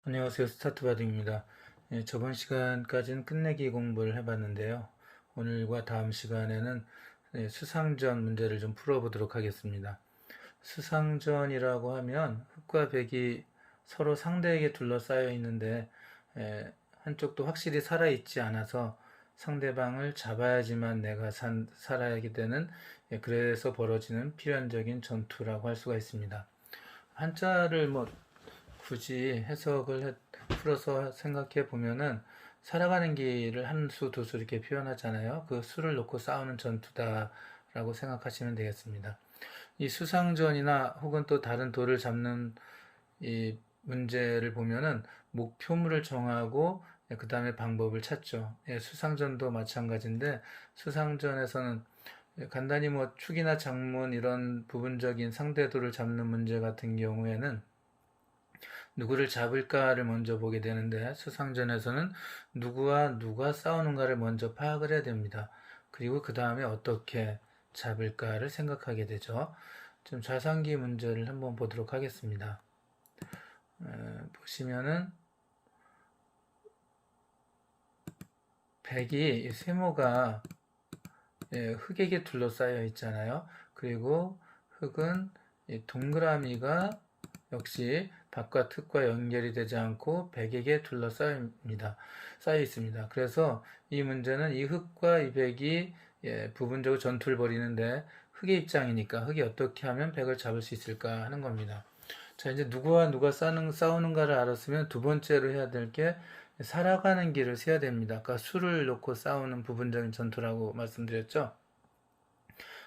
안녕하세요. 스타트바디입니다. 저번 시간까지는 끝내기 공부를 해봤는데요. 오늘과 다음 시간에는 수상전 문제를 좀 풀어보도록 하겠습니다. 수상전이라고 하면 흑과 백이 서로 상대에게 둘러싸여 있는데 한쪽도 확실히 살아있지 않아서 상대방을 잡아야지만 내가 살아야게 되는, 그래서 벌어지는 필연적인 전투라고 할 수가 있습니다. 한자를 굳이 풀어서 생각해 보면은 살아가는 길을 한 수, 두 수 이렇게 표현하잖아요. 그 수를 놓고 싸우는 전투다라고 생각하시면 되겠습니다. 이 수상전이나 혹은 또 다른 돌을 잡는 이 문제를 보면은 목표물을 정하고 그 다음에 방법을 찾죠. 수상전도 마찬가지인데 수상전에서는 간단히 축이나 장문 이런 부분적인 상대도를 잡는 문제 같은 경우에는 누구를 잡을까를 먼저 보게 되는데 수상전에서는 누구와 누가 싸우는가를 먼저 파악을 해야 됩니다. 그리고 그 다음에 어떻게 잡을까를 생각하게 되죠. 좀 좌상기 문제를 한번 보도록 하겠습니다. 보시면은 백이 세모가 흙에게 둘러싸여 있잖아요. 그리고 흙은 동그라미가 역시 바깥 흙과 연결이 되지 않고 백에게 쌓여 있습니다. 그래서 이 문제는 이 흙과 이 백이 부분적으로 전투를 벌이는데 흙의 입장이니까 흙이 어떻게 하면 백을 잡을 수 있을까 하는 겁니다. 자, 이제 누구와 누가 싸우는가를 알았으면 두 번째로 해야 될 게 살아가는 길을 세야 됩니다. 아까 수를 놓고 싸우는 부분적인 전투라고 말씀드렸죠.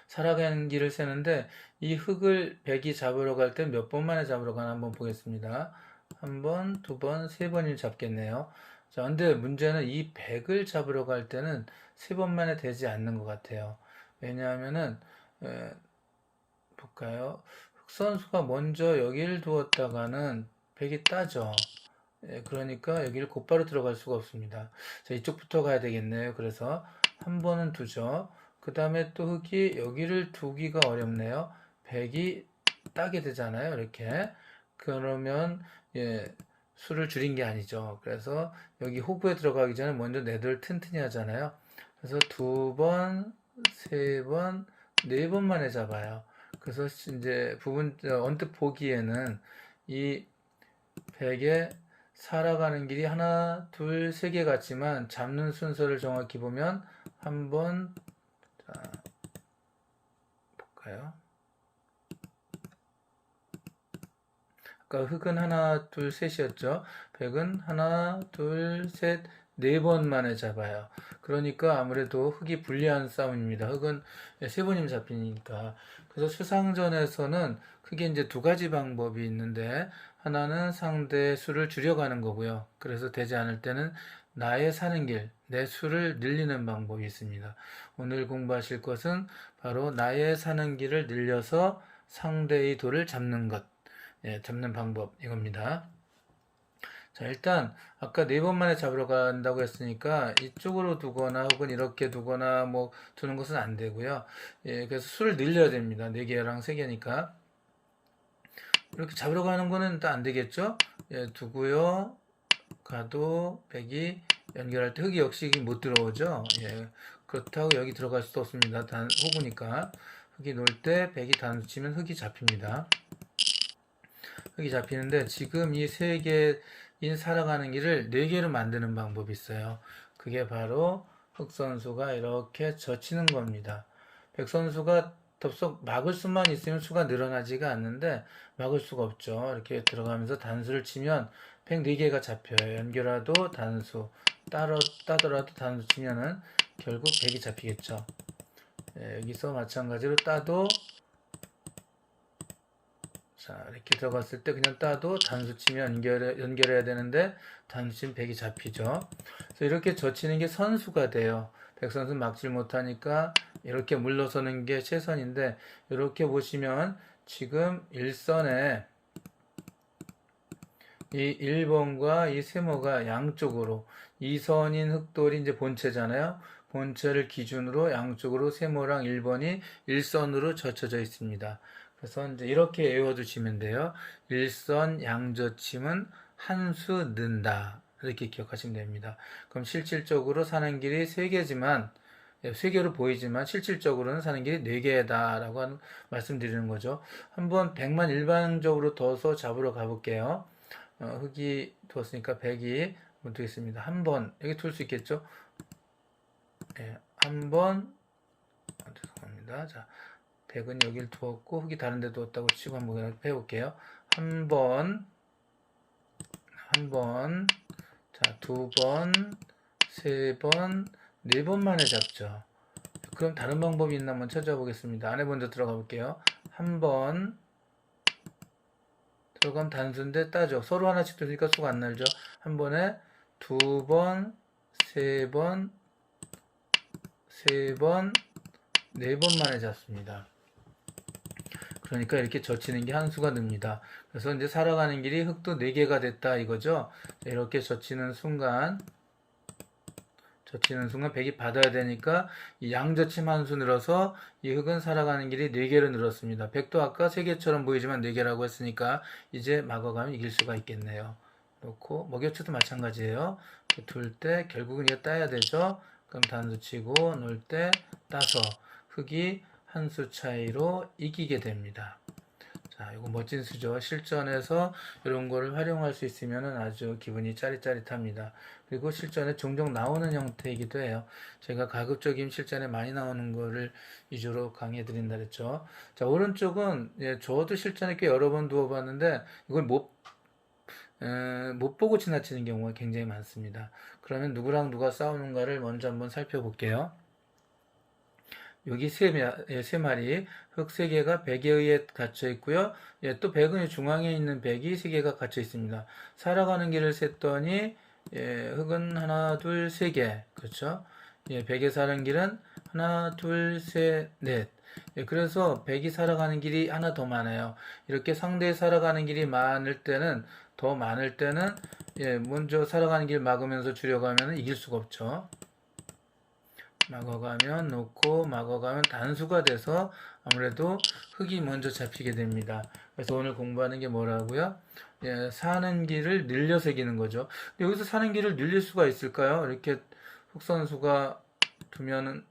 살아가는 길을 세는데 이 흙을 백이 잡으러 갈 때 몇 번 만에 잡으러 가나 한번 보겠습니다. 한 번, 두 번, 세 번이 잡겠네요. 자, 근데 문제는 이 백을 잡으러 갈 때는 세 번 만에 되지 않는 것 같아요. 왜냐하면은 볼까요? 흑 선수가 먼저 여기를 두었다가는 백이 따죠. 그러니까 여기를 곧바로 들어갈 수가 없습니다. 자, 이쪽부터 가야 되겠네요. 그래서 한 번은 두죠. 그 다음에 또 흙이 여기를 두기가 어렵네요. 백이 따게 되잖아요. 이렇게. 그러면, 수를 줄인 게 아니죠. 그래서 여기 호구에 들어가기 전에 먼저 내도를 튼튼히 하잖아요. 그래서 두 번, 세 번, 네 번 만에 잡아요. 그래서 이제 언뜻 보기에는 이 백에 살아가는 길이 하나, 둘, 세 개 같지만 잡는 순서를 정확히 보면 한 번, 자, 볼까요? 아까 흙은 하나, 둘, 셋이었죠. 백은 하나, 둘, 셋, 네 번 만에 잡아요. 그러니까 아무래도 흙이 불리한 싸움입니다. 흙은 세 번이면 잡히니까. 그래서 수상전에서는 크게 이제 두 가지 방법이 있는데 하나는 상대의 수를 줄여가는 거고요. 그래서 되지 않을 때는 나의 사는 길, 내 수를 늘리는 방법이 있습니다. 오늘 공부하실 것은 바로 나의 사는 길을 늘려서 상대의 돌을 잡는 것. 잡는 방법 이겁니다. 자, 일단 아까 네 번 만에 잡으러 간다고 했으니까 이쪽으로 두거나 혹은 이렇게 두거나 두는 것은 안 되고요. 그래서 수를 늘려야 됩니다. 4개랑 3개니까. 이렇게 잡으러 가는 거는 또 안 되겠죠? 두고요. 가도 백이 연결할 때 흙이 역시 못 들어오죠. 그렇다고 여기 들어갈 수도 없습니다. 호구니까. 흙이 놓을 때 백이 단수 치면 흙이 잡힙니다. 흙이 잡히는데 지금 이 세 개인 살아가는 길을 네 개로 만드는 방법이 있어요. 그게 바로 흑 선수가 이렇게 젖히는 겁니다. 백 선수가 덥석 막을 수만 있으면 수가 늘어나지가 않는데 막을 수가 없죠. 이렇게 들어가면서 단수를 치면 백 4개가 잡혀요. 연결하도 단수, 따더라도 단수 치면은 결국 백이 잡히겠죠. 여기서 마찬가지로 따도 자, 이렇게 들어갔을 때 그냥 따도 단수 치면 연결해야 되는데 단수 치면 백이 잡히죠. 그래서 이렇게 젖히는 게 선수가 돼요. 백 선수는 막질 못하니까 이렇게 물러서는 게 최선인데 이렇게 보시면 지금 일선에 이 1번과 이 세모가 양쪽으로 2선인 흑돌이 이제 본체잖아요. 본체를 기준으로 양쪽으로 세모랑 1번이 일선으로 젖혀져 있습니다. 그래서 이제 이렇게 외워두시면 돼요. 일선 양젖힘은 한 수 는다. 이렇게 기억하시면 됩니다. 그럼 실질적으로 사는 길이 3개지만 3개로 보이지만 실질적으로는 사는 길이 4개다라고 말씀드리는 거죠. 한번 100만 일반적으로 둬서 잡으러 가볼게요. 흙이 두었으니까 100이 한번 두겠습니다. 한 번 여기 둘 수 있겠죠? 예, 한 번, 죄송합니다. 자, 100은 여기를 두었고 흙이 다른 데 두었다고 치고 한번 해볼게요. 한 번, 한 번, 자, 두 번, 세 번, 네 번 만에 잡죠. 그럼 다른 방법이 있나 한번 찾아보겠습니다. 안에 먼저 들어가 볼게요. 한 번 들어가면 단수인데 따죠. 서로 하나씩 들으니까 수가 안 날죠. 한 번에 두 번, 세 번, 세 번, 네 번 만에 잡습니다. 그러니까 이렇게 젖히는 게 한 수가 늡니다. 그래서 이제 살아가는 길이 흙도 4개가 됐다 이거죠. 이렇게 젖히는 순간 100이 받아야 되니까 이 양젖힘 한 수 늘어서 이 흙은 살아가는 길이 4개로 늘었습니다. 100도 아까 3개처럼 보이지만 4개라고 했으니까 이제 막아가면 이길 수가 있겠네요. 그렇고 먹여쳐도 마찬가지예요. 둘 때 결국은 이거 따야 되죠. 그럼 단수 치고 놓을 때 따서 흙이 한 수 차이로 이기게 됩니다. 자, 이거 멋진 수죠. 실전에서 이런 거를 활용할 수 있으면 아주 기분이 짜릿짜릿합니다. 그리고 실전에 종종 나오는 형태이기도 해요. 제가 가급적이면 실전에 많이 나오는 거를 위주로 강의해 드린다 그랬죠. 자, 오른쪽은 저도 실전에 꽤 여러 번 두어봤는데 이걸 못 보고 지나치는 경우가 굉장히 많습니다. 그러면 누구랑 누가 싸우는가를 먼저 한번 살펴볼게요. 여기 세 마리 흙 3개가 100에 의해 갇혀 있고요. 또 100은 중앙에 있는 100이 3개가 갇혀 있습니다. 살아가는 길을 셌더니 흙은 하나, 둘, 3개. 그렇죠? 100에 사는 길은 하나, 둘, 셋, 넷. 그래서 100이 살아가는 길이 하나 더 많아요. 이렇게 상대에 살아가는 길이 더 많을 때는 먼저 살아가는 길 막으면서 줄여가면 이길 수가 없죠. 막아가면 놓고 막아가면 단수가 돼서 아무래도 흙이 먼저 잡히게 됩니다. 그래서 오늘 공부하는 게 뭐라고요? 사는 길을 늘려서 이기는 거죠. 근데 여기서 사는 길을 늘릴 수가 있을까요? 이렇게 흙선수가 두면은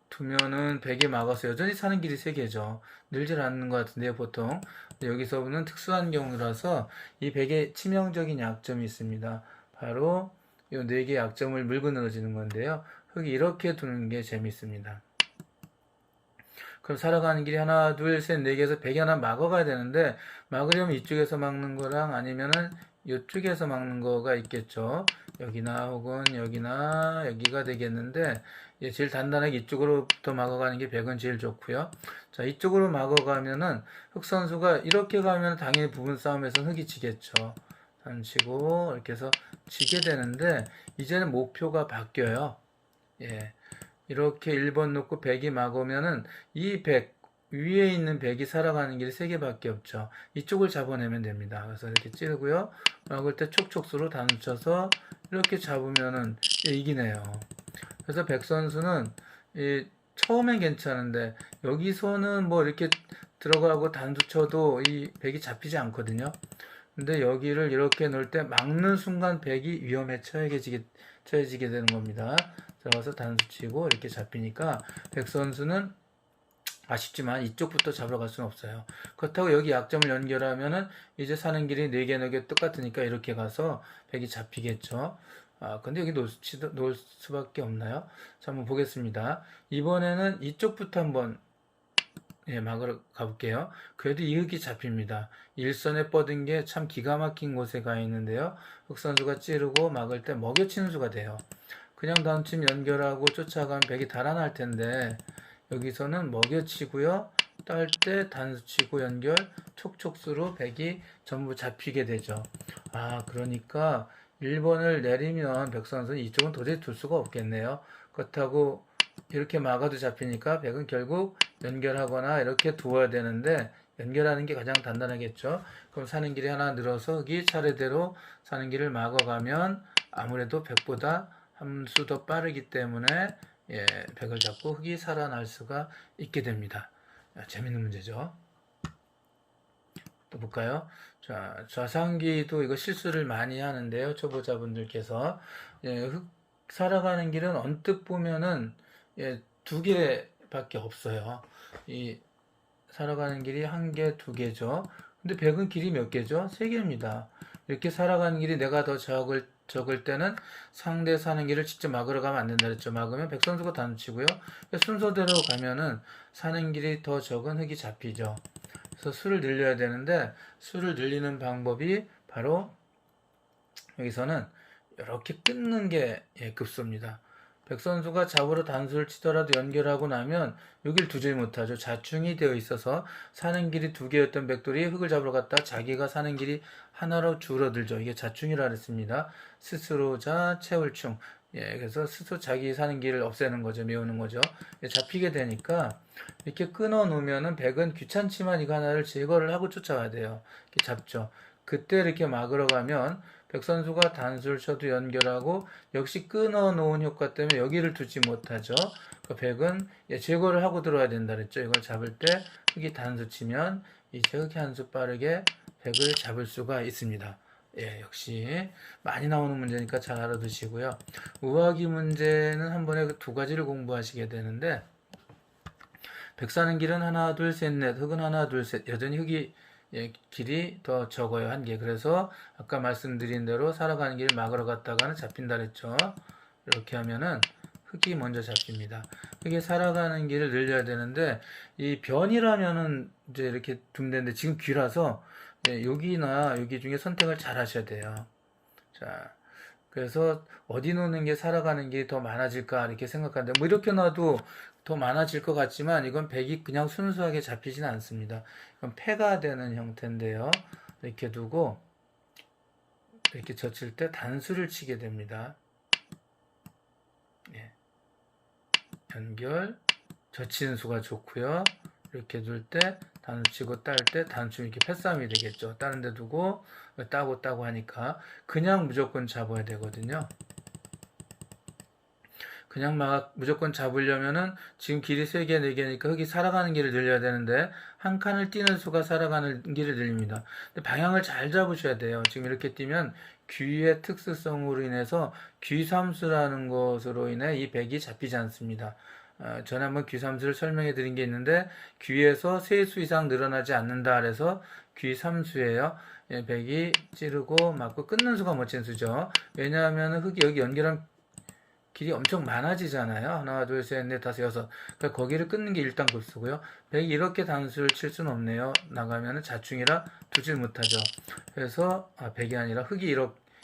100에 막아서 여전히 사는 길이 3개죠. 늘질 않는 것 같은데요, 보통. 여기서는 특수한 경우라서 이 100에 치명적인 약점이 있습니다. 바로 이 4개의 약점을 물고 늘어지는 건데요. 흙이 이렇게 두는 게 재밌습니다. 그럼 살아가는 길이 하나, 둘, 셋, 4개에서 100이 하나 막아가야 되는데 막으려면 이쪽에서 막는 거랑 아니면은 이쪽에서 막는 거가 있겠죠. 여기나 혹은 여기나 여기가 되겠는데 제일 단단하게 이쪽으로부터 막아가는 게 100은 제일 좋고요. 자, 이쪽으로 막아가면은 흙 선수가 이렇게 가면 당연히 부분 싸움에서 흙이 지겠죠. 단치고 이렇게 해서 지게 되는데 이제는 목표가 바뀌어요. 이렇게 1번 놓고 100이 막으면은 이 100 위에 있는 100이 살아가는 길이 3개밖에 없죠. 이쪽을 잡아내면 됩니다. 그래서 이렇게 찌르고요. 막을 때 촉촉수로 단쳐서 이렇게 잡으면은 이기네요. 그래서 100 선수는 처음엔 괜찮은데 여기서는 뭐 이렇게 들어가고 단수 쳐도 이 100이 잡히지 않거든요. 근데 여기를 이렇게 놓을 때 막는 순간 100이 위험에 처해지게 되는 겁니다. 들어가서 단수 치고 이렇게 잡히니까 100 선수는 아쉽지만 이쪽부터 잡으러 갈 수는 없어요. 그렇다고 여기 약점을 연결하면은 이제 사는 길이 4개, 4개 똑같으니까 이렇게 가서 100이 잡히겠죠. 근데 여기 놓을 수밖에 없나요? 자, 한번 보겠습니다. 이번에는 이쪽부터 한번 막으러 가볼게요. 그래도 이 흙이 잡힙니다. 일선에 뻗은 게 참 기가 막힌 곳에 가 있는데요. 흙 선수가 찌르고 막을 때 먹여치는 수가 돼요. 그냥 단침 연결하고 쫓아가면 100이 달아날 텐데 여기서는 먹여치고요. 딸 때 단수치고 연결 촉촉수로 100이 전부 잡히게 되죠. 그러니까 1번을 내리면 100 선수는 이쪽은 도저히 둘 수가 없겠네요. 그렇다고 이렇게 막아도 잡히니까 100은 결국 연결하거나 이렇게 두어야 되는데 연결하는 게 가장 단단하겠죠. 그럼 사는 길이 하나 늘어서 이 차례대로 사는 길을 막아가면 아무래도 100보다 한 수 더 빠르기 때문에 100을 잡고 흙이 살아날 수가 있게 됩니다. 재밌는 문제죠. 또 볼까요? 자, 좌상기도 이거 실수를 많이 하는데요. 초보자분들께서. 예, 살아가는 길은 언뜻 보면은, 예, 두 개밖에 없어요. 이, 살아가는 길이 한 개, 두 개죠. 근데 백은 길이 몇 개죠? 세 개입니다. 이렇게 살아가는 길이 내가 더 적을 때는 상대 사는 길을 직접 막으러 가면 안 된다 그랬죠. 막으면 백선수가 단치고요. 순서대로 가면은 사는 길이 더 적은 흙이 잡히죠. 그래서 수를 늘려야 되는데 수를 늘리는 방법이 바로 여기서는 이렇게 끊는 게 급소입니다. 백선수가 잡으러 단수를 치더라도 연결하고 나면 여길 두질 못하죠. 자충이 되어 있어서 사는 길이 두 개였던 백돌이 흙을 잡으러 갔다 자기가 사는 길이 하나로 줄어들죠. 이게 자충이라 그랬습니다. 스스로자 채울충. 예, 그래서 스스로 자기 사는 길을 없애는 거죠. 메우는 거죠. 예, 잡히게 되니까 이렇게 끊어 놓으면은 백은 귀찮지만 이거 하나를 제거를 하고 쫓아가야 돼요. 이렇게 잡죠. 그때 이렇게 막으러 가면 백선수가 단수를 쳐도 연결하고 역시 끊어 놓은 효과 때문에 여기를 두지 못하죠. 그 백은 제거를 하고 들어와야 된다 그랬죠. 이걸 잡을 때 흙이 단수 치면 이제 흙이 한 수 빠르게 백을 잡을 수가 있습니다. 예, 역시 많이 나오는 문제니까 잘 알아두시고요. 우하기 문제는 한 번에 두 가지를 공부하시게 되는데 백 사는 길은 하나, 둘, 셋, 넷, 흙은 하나, 둘, 셋. 여전히 흙이 길이 더 적어요. 한 개. 그래서 아까 말씀드린 대로 살아가는 길을 막으러 갔다가는 잡힌다 그랬죠. 이렇게 하면은 흙이 먼저 잡힙니다. 흙이 살아가는 길을 늘려야 되는데 이 변이라면은 이제 이렇게 두면 되는데 지금 귀라서 여기나 여기 중에 선택을 잘 하셔야 돼요. 자, 그래서 어디 놓는 게 살아가는 게 더 많아질까 이렇게 생각하는데 뭐 이렇게 놔도 더 많아질 것 같지만 이건 백이 그냥 순수하게 잡히진 않습니다. 이건 패가 되는 형태인데요. 이렇게 두고 이렇게 젖힐 때 단수를 치게 됩니다. 예. 연결 젖히는 수가 좋고요. 이렇게 둘 때 단수 치고 딸 때 단수 이렇게 패싸움이 되겠죠. 다른 데 두고 따고 하니까 그냥 무조건 잡아야 되거든요. 그냥 막 무조건 잡으려면은 지금 길이 3개, 4개니까 흙이 살아가는 길을 늘려야 되는데 한 칸을 뛰는 수가 살아가는 길을 늘립니다. 근데 방향을 잘 잡으셔야 돼요. 지금 이렇게 뛰면 귀의 특수성으로 인해서 귀삼수라는 것으로 인해 이 백이 잡히지 않습니다. 전에 한번 귀삼수를 설명해 드린 게 있는데 귀에서 3수 이상 늘어나지 않는다 그래서 귀삼수예요. 예, 백이 찌르고 맞고 끊는 수가 멋진 수죠. 왜냐하면 흙이 여기 연결한 길이 엄청 많아지잖아요. 하나, 둘, 셋, 넷, 다섯, 여섯. 그러니까 거기를 끊는 게 1단급수고요. 100이 이렇게 단수를 칠 수는 없네요. 나가면은 자충이라 두질 못하죠. 그래서 100이 아니라 흙이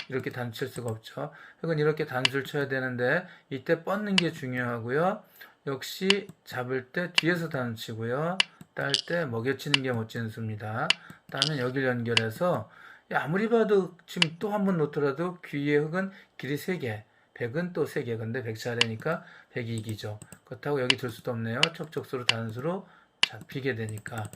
이렇게 단수 칠 수가 없죠. 흙은 이렇게 단수를 쳐야 되는데 이때 뻗는 게 중요하고요. 역시 잡을 때 뒤에서 단수 치고요. 딸 때 먹여치는 게 멋진 수입니다. 따면 여기를 연결해서 아무리 봐도 지금 또 한 번 놓더라도 귀의 흙은 길이 3개. 100은 또 3개. 근데 100차례니까 100이 이기죠. 그렇다고 여기 둘 수도 없네요. 척척수로 단수로 잡히게 되니까.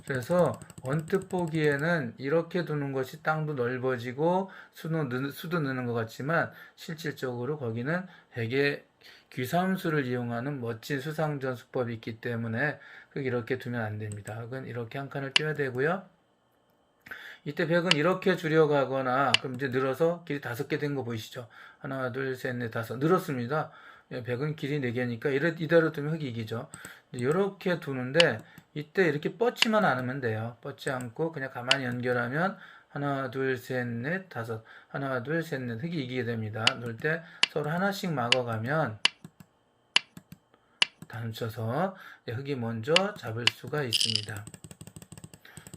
그래서 언뜻 보기에는 이렇게 두는 것이 땅도 넓어지고 수도 느는 것 같지만 실질적으로 거기는 100의 귀삼수를 이용하는 멋진 수상전 수법이 있기 때문에 이렇게 두면 안 됩니다. 그건 이렇게 한 칸을 띄워야 되고요. 이때 백은 이렇게 줄여가거나 그럼 이제 늘어서 길이 5개 된 거 보이시죠? 하나, 둘, 셋, 넷, 다섯 늘었습니다. 백은 길이 4개니까 이대로 두면 흙이 이기죠. 이렇게 두는데 이때 이렇게 뻗지만 않으면 돼요. 뻗지 않고 그냥 가만히 연결하면 하나, 둘, 셋, 넷, 다섯 하나, 둘, 셋, 넷 흙이 이기게 됩니다. 놓을 때 서로 하나씩 막아가면 단쳐서 흙이 먼저 잡을 수가 있습니다.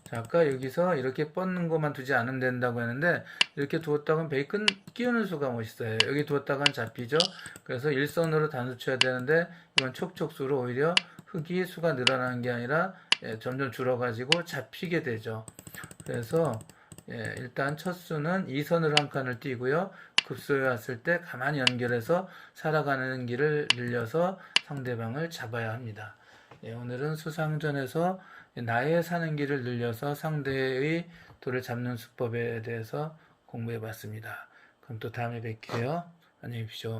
자, 아까 여기서 이렇게 뻗는 것만 두지 않으면 된다고 했는데 이렇게 두었다간 베이컨 끼우는 수가 멋있어요. 여기 두었다간 잡히죠. 그래서 일선으로 단수 쳐야 되는데 이건 촉촉수로 오히려 흙이 수가 늘어나는 게 아니라 점점 줄어가지고 잡히게 되죠. 그래서 일단 첫 수는 2선으로 한 칸을 띄고요. 급소에 왔을 때 가만히 연결해서 살아가는 길을 늘려서 상대방을 잡아야 합니다. 오늘은 수상전에서 나의 사는 길을 늘려서 상대의 돌을 잡는 수법에 대해서 공부해 봤습니다. 그럼 또 다음에 뵐게요. 안녕히 계십시오.